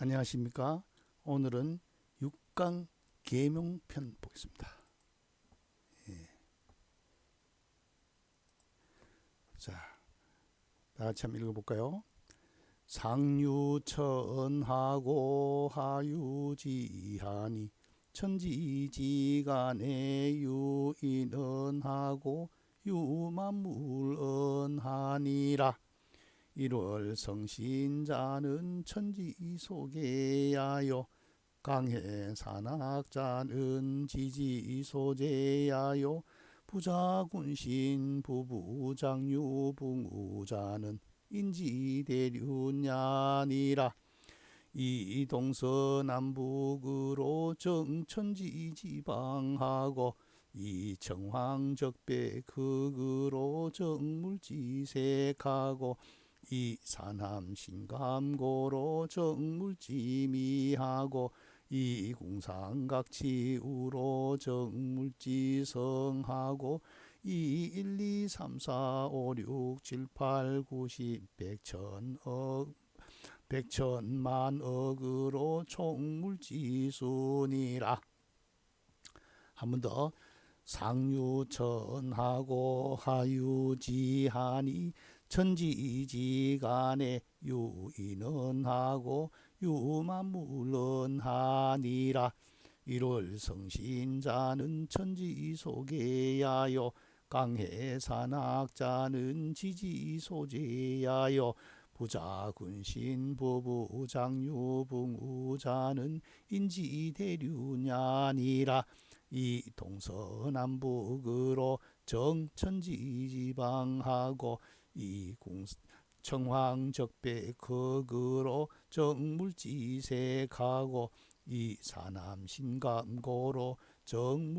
안녕하십니까. 오늘은 6강 계명편 보겠습니다. 자, 다 같이 한번 읽어볼까요? 상유천하고 하유지하니 천지지간에 유인언하고 유만물언하니라. 일월성신자는 천지소개하여 강해산악자는 지지소재하여 부자군신 부부장유붕우자는 인지대륜야니라. 이동서남북으로 정천지지방하고 이청황적배극으로 정물지색하고 이산함신감고로 정물지미하고 이공상각지우로 정물지성하고 이 1, 2, 3, 4, 5, 6, 7, 8, 9, 10, 100천억 백천만억으로 총물지순이라. 한 번 더. 상유천하고 하유지하니 천지지간에 유인언하고 유만물언하니라. 일월성신자는 천지소개하여 강해산악자는 지지소재하여 부자군신 부부장유붕우자는 인지대륜야니라. 이 동서남북으로 정천지지방하고 이 청황적배극으로 정물지색하고 이 산함신감고로 정물지미하고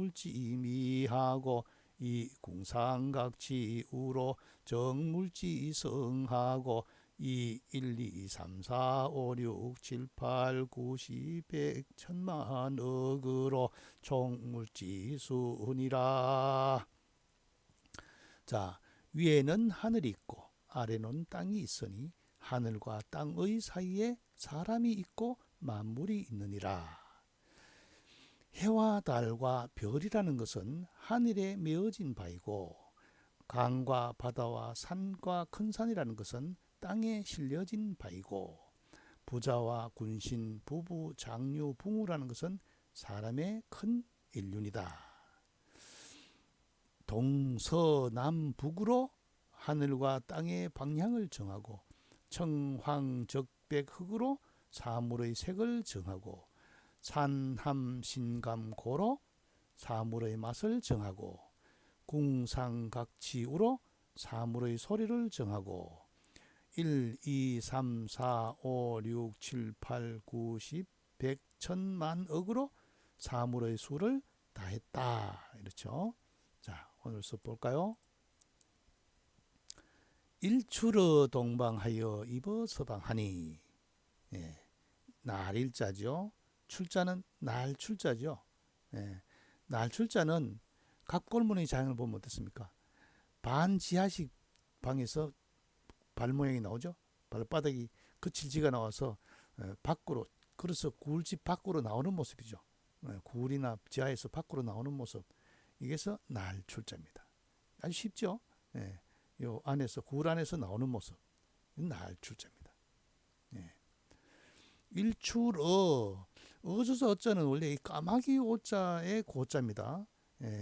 이 궁상각지우로 정물지성하고 이 1, 2, 3, 4, 5, 6, 7, 8, 9, 10, 100, 천만억으로 총물지순이라. 자, 위에는 하늘이 있고 아래는 땅이 있으니 하늘과 땅의 사이에 사람이 있고 만물이 있느니라. 해와 달과 별이라는 것은 하늘에 메어진 바이고 강과 바다와 산과 큰 산이라는 것은 땅에 실려진 바이고 부자와 군신, 부부, 장유, 붕우라는 것은 사람의 큰 인륜이다. 동서남북으로 하늘과 땅의 방향을 정하고 청황적백흑으로 사물의 색을 정하고 산함신감고로 사물의 맛을 정하고 궁상각지우로 사물의 소리를 정하고 1, 2, 3, 4, 5, 6, 7, 8, 9, 10, 100, 천만억으로 사물의 수를 다했다. 이렇죠. 자, 오늘 수업 볼까요? 일출어 동방하여 입어 서방하니. 예, 날일자죠. 출자는 날출자죠. 예, 날출자는 갑골문의 자형을 보면 어떻습니까? 반지하식 방에서 발 모양이 나오죠. 발바닥이 거칠지가 나와서 밖으로, 그래서 굴집 밖으로 나오는 모습이죠. 굴이나 지하에서 밖으로 나오는 모습. 이게서 날출자입니다. 아주 쉽죠. 요 안에서, 굴 안에서 나오는 모습. 날출자입니다. 일출어, 어조사 어자는 원래 이 까마귀 오자의 고자입니다.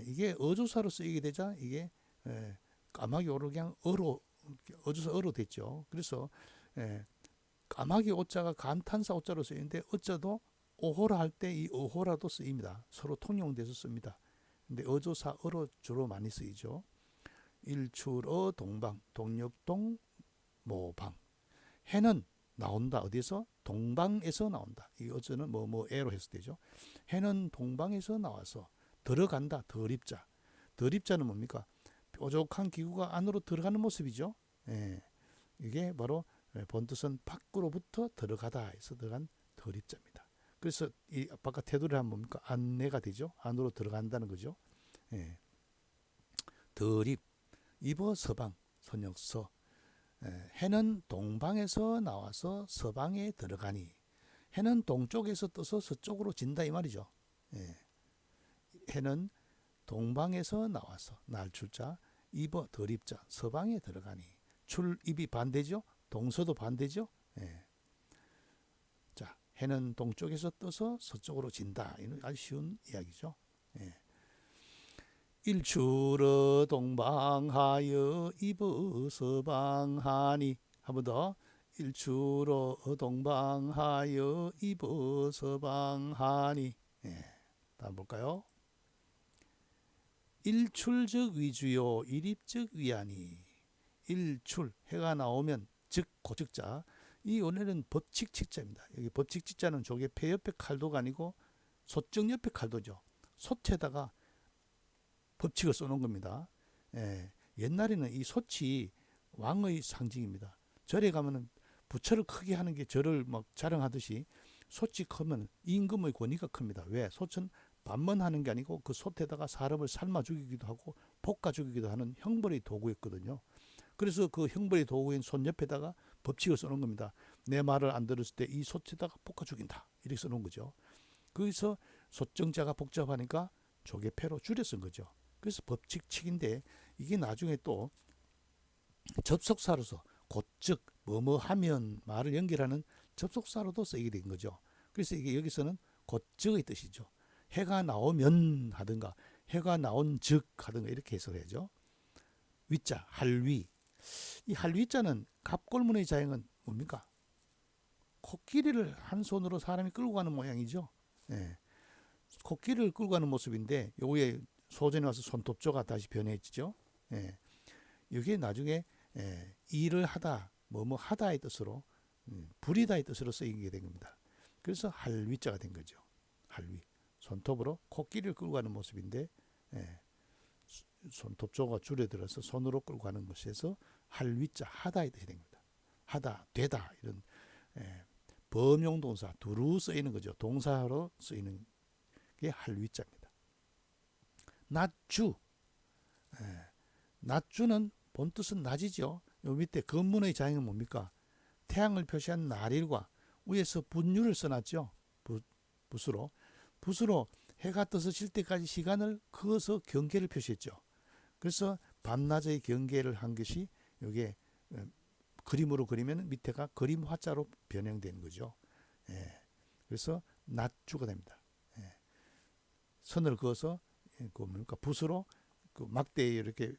이게 어조사로 쓰이게 되자 이게 까마귀 오로 그냥 어로, 어조사 어로 됐죠. 그래서 까마귀 오자가 감탄사 오자로 쓰이는데 어자도 오호라 할 때 이 어호라도 쓰입니다. 서로 통용돼서 씁니다. 근데 어조사 어로 주로 많이 쓰이죠. 일출어 동방, 동력동 모방. 해는 나온다. 어디서? 동방에서 나온다. 이 어쩌는 뭐에로 해서 되죠. 해는 동방에서 나와서 들어간다. 덜입자. 덜입자는 뭡니까? 뾰족한 기구가 안으로 들어가는 모습이죠. 이게 바로 본뜻은 밖으로부터 들어가다 해서 들어간 덜입자입니다. 그래서 이 바깥 테두리 하면 뭡니까? 안내가 되죠. 안으로 들어간다는 거죠. 덜입, 입어 서방, 선역서. 해는 동방에서 나와서 서방에 들어가니 해는 동쪽에서 떠서 서쪽으로 진다 이 말이죠. 예. 해는 동방에서 나와서 날출자 입어 덜입자 서방에 들어가니 출입이 반대죠. 동서도 반대죠. 예. 자, 해는 동쪽에서 떠서 서쪽으로 진다. 이는 아주 쉬운 이야기죠. 예. 일출어 동방하여 입어 서방하니. 한 번 더. 일출어 동방하여 입어 서방하니. 예. 다음 볼까요? 일출즉 위주요 일입즉 위하니. 일출 해가 나오면 즉 고즉자. 이 원래는 법칙칙자입니다. 여기 법칙칙자는 저게 폐 옆에 칼도가 아니고 소정 옆에 칼도죠. 솥에다가 법칙을 써놓은 겁니다. 예, 옛날에는 이 솥이 왕의 상징입니다. 절에 가면은 부처를 크게 하는 게 절을 막 자랑하듯이 솥이 크면 임금의 권위가 큽니다. 왜? 솥은 밥만 하는 게 아니고 그 솥에다가 사람을 삶아 죽이기도 하고 볶아 죽이기도 하는 형벌의 도구였거든요. 그래서 그 형벌의 도구인 솥 옆에다가 법칙을 써놓은 겁니다. 내 말을 안 들었을 때 이 솥에다가 볶아 죽인다. 이렇게 써놓은 거죠. 거기서 솥정자가 복잡하니까 조개패로 줄여 쓴 거죠. 그래서 법칙칙인데 이게 나중에 또 접속사로서 곧즉 뭐뭐 하면 말을 연결하는 접속사로도 쓰이게 된 거죠. 그래서 이게 여기서는 곧즉의 뜻이죠. 해가 나오면 하든가 해가 나온 즉 하든가 이렇게 해석해야죠. 위자 할위. 이 할위자는 갑골문의 자형은 뭡니까? 코끼리를 한 손으로 사람이 끌고 가는 모양이죠. 예. 코끼리를 끌고 가는 모습인데 요게 소전에 와서 손톱조가 다시 변해지죠. 예. 이게 나중에 일을 하다, 뭐뭐 하다의 뜻으로 부리다의 뜻으로 쓰이게 된 겁니다. 그래서 할위자가 된 거죠. 할위. 손톱으로 코끼리를 끌고 가는 모습인데 손톱조가 줄여들어서 손으로 끌고 가는 것에서 할위자 하다의 뜻이 된 겁니다. 하다, 되다 이런 범용동사 두루 쓰이는 거죠. 동사로 쓰이는 게 할위자입니다. 낮주. 낮주는 본뜻은 낮이죠. 요 밑에 근문의 자형은 뭡니까? 태양을 표시한 날일과 위에서 분유를 써놨죠. 붓으로. 붓으로 해가 떠서 질 때까지 시간을 그어서 경계를 표시했죠. 그래서 밤낮의 경계를 한 것이 이게 그림으로 그리면 밑에가 그림 화자로 변형되는 거죠. 그래서 낮주가 됩니다. 선을 그어서 그 뭡니까? 붓으로 그 막대에 이렇게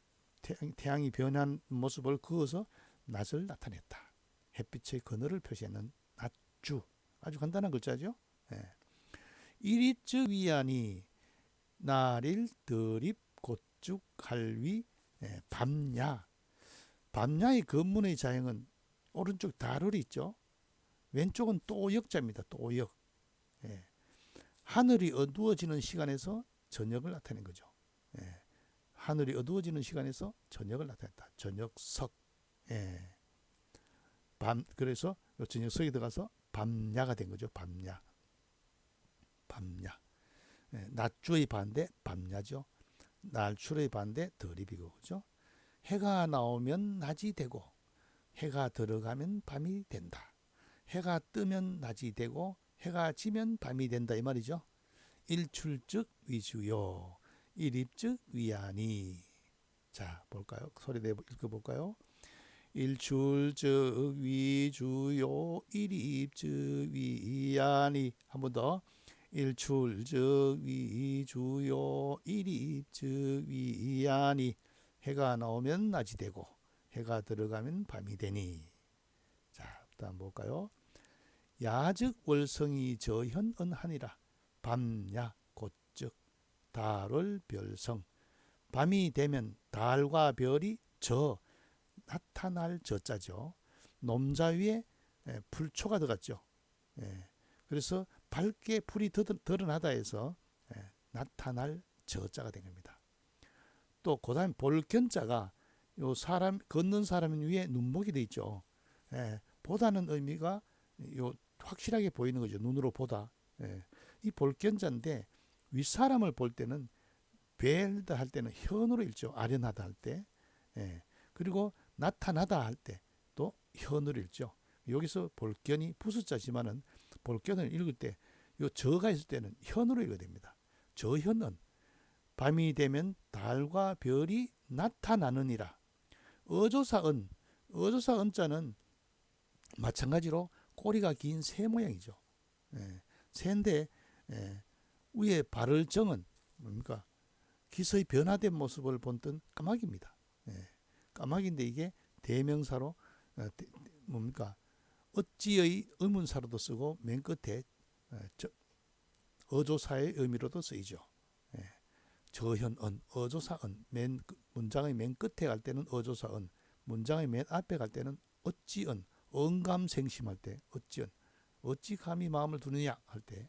태양이 변한 모습을 그어서 낮을 나타냈다. 햇빛의 그늘을 표시하는 낮주. 아주 간단한 글자죠. 일입즉 위하니 날일 들입 곧쭉 할위 밤야. 밤야의 근문의 자형은 오른쪽 다룰이 있죠. 왼쪽은 또역자입니다. 또역. 하늘이 어두워지는 시간에서 저녁을 나타낸 거죠. 하늘이 어두워지는 시간에서 저녁을 나타냈다. 저녁석. 그래서 저녁석에 들어가서 밤야가 된 거죠. 밤야. 밤야. 낮주의 반대 밤야죠. 날출의 반대 덜입이고 그죠. 해가 나오면 낮이 되고 해가 들어가면 밤이 된다. 해가 뜨면 낮이 되고 해가 지면 밤이 된다 이 말이죠. 일출즉 위주요 일입즉 위하니. 자 볼까요? 소리 내고 읽어볼까요? 일출즉 위주요 일입즉 위하니. 한 번 더. 일출즉 위주요 일입즉 위하니. 해가 나오면 낮이 되고 해가 들어가면 밤이 되니. 자 다음 볼까요? 야즉 월성이 저현언하니라. 밤야 곧즉 달월 별성. 밤이 되면 달과 별이 나타날 저자죠. 놈자 위에 풀초가 들어갔죠. 그래서 밝게 풀이 드러나다 해서 나타날 저자가 된 겁니다. 또 그다음 볼견자가 요 사람 걷는 사람 위에 눈목이 돼 있죠. 보다는 의미가 요 확실하게 보이는 거죠. 눈으로 보다. 이 볼견자인데 윗사람을 볼 때는 뵐다 할 때는 현으로 읽죠. 아련하다 할 때. 그리고 나타나다 할 때 또 현으로 읽죠. 여기서 볼견이 부수자지만은 볼견을 읽을 때 요 저가 있을 때는 현으로 읽어야 됩니다. 저현은 밤이 되면 달과 별이 나타나느니라. 어조사은, 어조사은자는 마찬가지로 꼬리가 긴 새 모양이죠. 새인데 위에 발을 정은 뭡니까? 기서의 변화된 모습을 본뜬 까마귀입니다. 까마귀인데 이게 대명사로 뭡니까? 어찌의 의문사로도 쓰고 맨 끝에 어조사의 의미로도 쓰이죠. 저현은, 어조사은, 문장의 맨 끝에 갈 때는 어조사은, 문장의 맨 앞에 갈 때는 어찌은, 언감생심할 때 어찌은, 어찌 감히 마음을 두느냐 할 때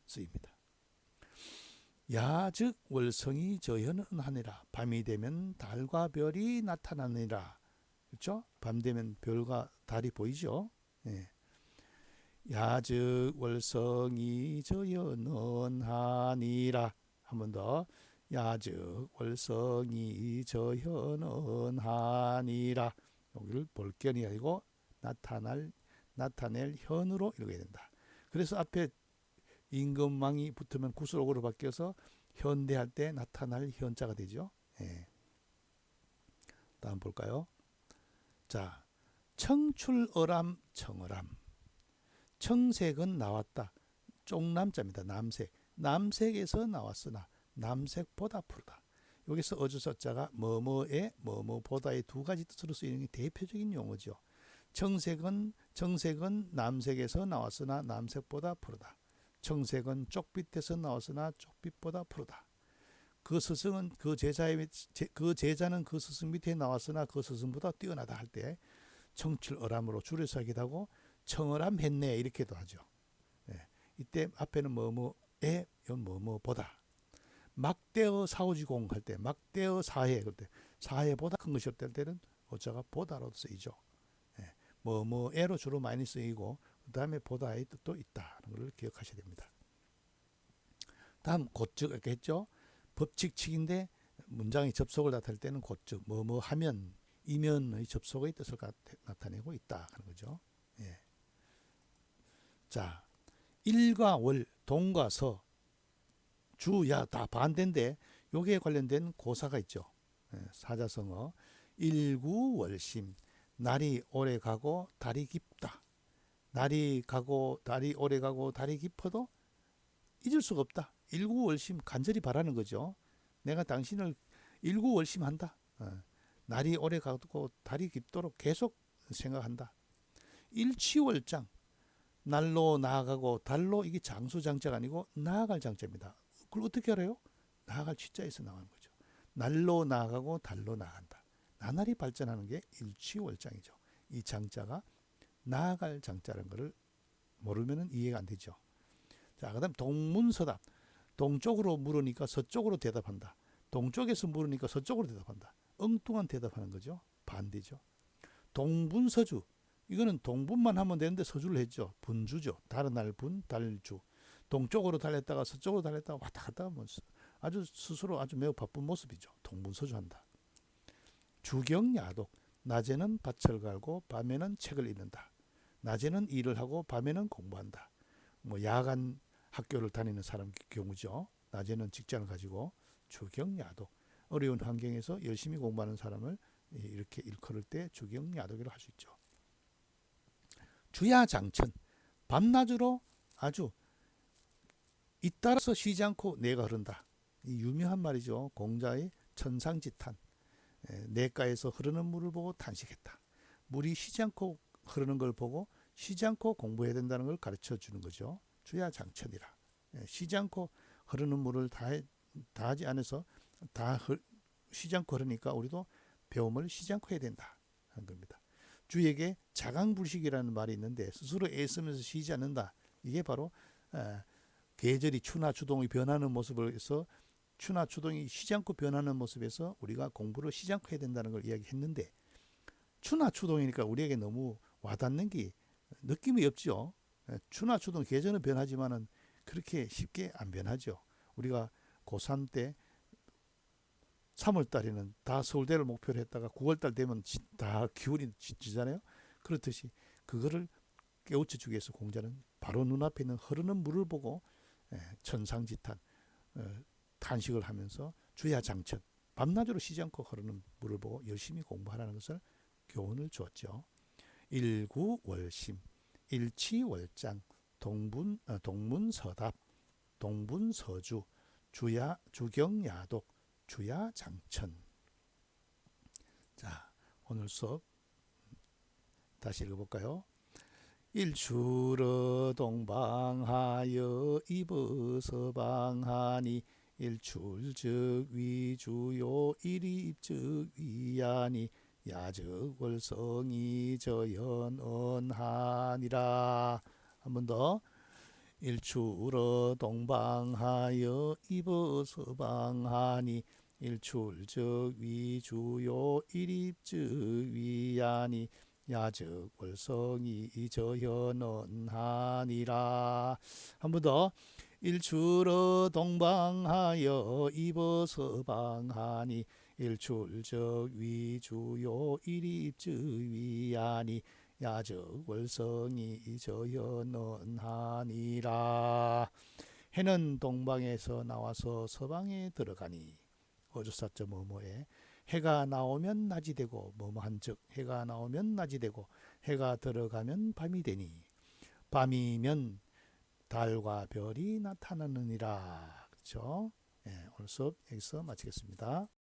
쓰입니다. 야즉 월성이 저현은하니라. 밤이 되면 달과 별이 나타나느니라. 그렇죠? 밤 되면 별과 달이 보이죠. 야즉 월성이 저현은하니라. 한 번 더. 야즉 월성이 저현은하니라. 여기를 볼견이 아니고 나타낼 현으로 읽어야 된다. 그래서 앞에 임금망이 붙으면 구슬옥으로 바뀌어서 현대할 때 나타날 현자가 되죠. 다음 볼까요? 자, 청출어람 청어람. 청색은 나왔다. 쪽남자입니다. 남색. 남색에서 나왔으나 남색보다 푸르다. 여기서 어조사자가 뭐뭐에 뭐뭐보다의 두 가지 뜻으로 쓰이는 게 대표적인 용어죠. 청색은 남색에서 나왔으나 남색보다 푸르다. 청색은 쪽빛에서 나왔으나 쪽빛보다 푸르다. 그 스승은 그 제자는 그 스승 밑에 나왔으나 그 스승보다 뛰어나다 할 때 청출어람으로 줄여서 하기도 하고 청어람했네 이렇게도 하죠. 이때 앞에는 뭐뭐에 뭐뭐보다. 막대어 사오지공 할 때 막대어 사해 그럴 때 사해보다 큰 것이 없을 때는 어자가 보다로 쓰이죠. 뭐뭐에로 주로 많이 쓰이고 그 다음에 보다의 뜻도 있다는 걸 기억하셔야 됩니다. 다음 곧즉 이렇게 했죠. 법칙칙인데 문장의 접속을 나타낼 때는 곧즉 뭐뭐 하면 이면의 접속의 뜻을 나타내고 있다 하는 거죠. 자, 일과 월, 동과 서, 주, 야 다 반대인데 여기에 관련된 고사가 있죠. 사자성어 일구월심. 날이 오래 가고 달이 깊다. 날이 가고 달이 오래 가고 달이 깊어도 잊을 수가 없다. 일구월심 간절히 바라는 거죠. 내가 당신을 일구월심한다. 날이 오래 가고 달이 깊도록 계속 생각한다. 일치월장. 날로 나아가고 달로 이게 장수장자가 아니고 나아갈 장자입니다. 그걸 어떻게 알아요? 나아갈 취자에서 나오는 거죠. 날로 나아가고 달로 나아간다. 나날이 발전하는 게 일취월장이죠. 이 장자가 나아갈 장자라는 것을 모르면 이해가 안 되죠. 자, 그다음 동문서답. 동쪽으로 물으니까 서쪽으로 대답한다. 동쪽에서 물으니까 서쪽으로 대답한다. 엉뚱한 대답하는 거죠. 반대죠. 동분서주. 이거는 동분만 하면 되는데 서주를 했죠. 분주죠. 다른 날 분, 달주. 동쪽으로 달렸다가 서쪽으로 달렸다가 왔다 갔다 하면 아주 스스로 아주 매우 바쁜 모습이죠. 동분서주한다. 주경야독. 낮에는 밭을 갈고 밤에는 책을 읽는다. 낮에는 일을 하고 밤에는 공부한다. 뭐 야간 학교를 다니는 사람 경우죠. 낮에는 직장을 가지고 주경야독. 어려운 환경에서 열심히 공부하는 사람을 이렇게 일컬을 때 주경야독이라고 할 수 있죠. 주야장천. 밤낮으로 아주 잇따라서 쉬지 않고 내가 흐른다. 이 유명한 말이죠. 공자의 천상지탄. 냇가에서 흐르는 물을 보고 탄식했다. 물이 쉬지 않고 흐르는 걸 보고 쉬지 않고 공부해야 된다는 걸 가르쳐 주는 거죠. 주야장천이라. 쉬지 않고 흐르는 물을 다 하지 않아서 쉬지 않고 흐르니까 우리도 배움을 쉬지 않고 해야 된다 하는 겁니다. 주에게 자강불식이라는 말이 있는데 스스로 애쓰면서 쉬지 않는다. 이게 바로 계절이 추나 추동이 변하는 모습에서 추나 추동이 쉬지 않고 변하는 모습에서 우리가 공부를 쉬지 않고 해야 된다는 걸 이야기했는데 추나 추동이니까 우리에게 너무 와닿는 게 느낌이 없죠. 추나 추동 계절은 변하지만은 그렇게 쉽게 안 변하죠. 우리가 고3 때 3월 달에는 다 서울대를 목표로 했다가 9월 달 되면 다 기울이 지잖아요. 그렇듯이 그거를 깨우쳐 주기 위해서 공자는 바로 눈앞에 있는 흐르는 물을 보고 천상지탄 탄식을 하면서 주야장천 밤낮으로 쉬지 않고 흐르는 물을 보고 열심히 공부하라는 것을 교훈을 주었죠. 일구월심, 일치월장, 동문서답, 동분서주, 주경야독, 주야장천. 자, 오늘 수업 다시 읽어볼까요? 일출어 동방하여 이버서방하니 일출즉 위주요 일입즉 위하니 야적월성이 저연언하니라. 한 번 더. 일출어 동방하여 이버서방하니 일출즉 위주요 일입즉 위하니 야적월성이 저현언하니라. 한 번 더. 일출어 동방하여 이버서방하니 일출즉 위주요 일입즉 위하니 야적월성이 저현언하니라. 해는 동방에서 나와서 서방에 들어가니 어조사자 뭐뭐에 해가 나오면 낮이 되고 뭐뭐한즉 해가 나오면 낮이 되고 해가 들어가면 밤이 되니 밤이면 달과 별이 나타나느니라. 그렇죠? 오늘 수업 여기서 마치겠습니다.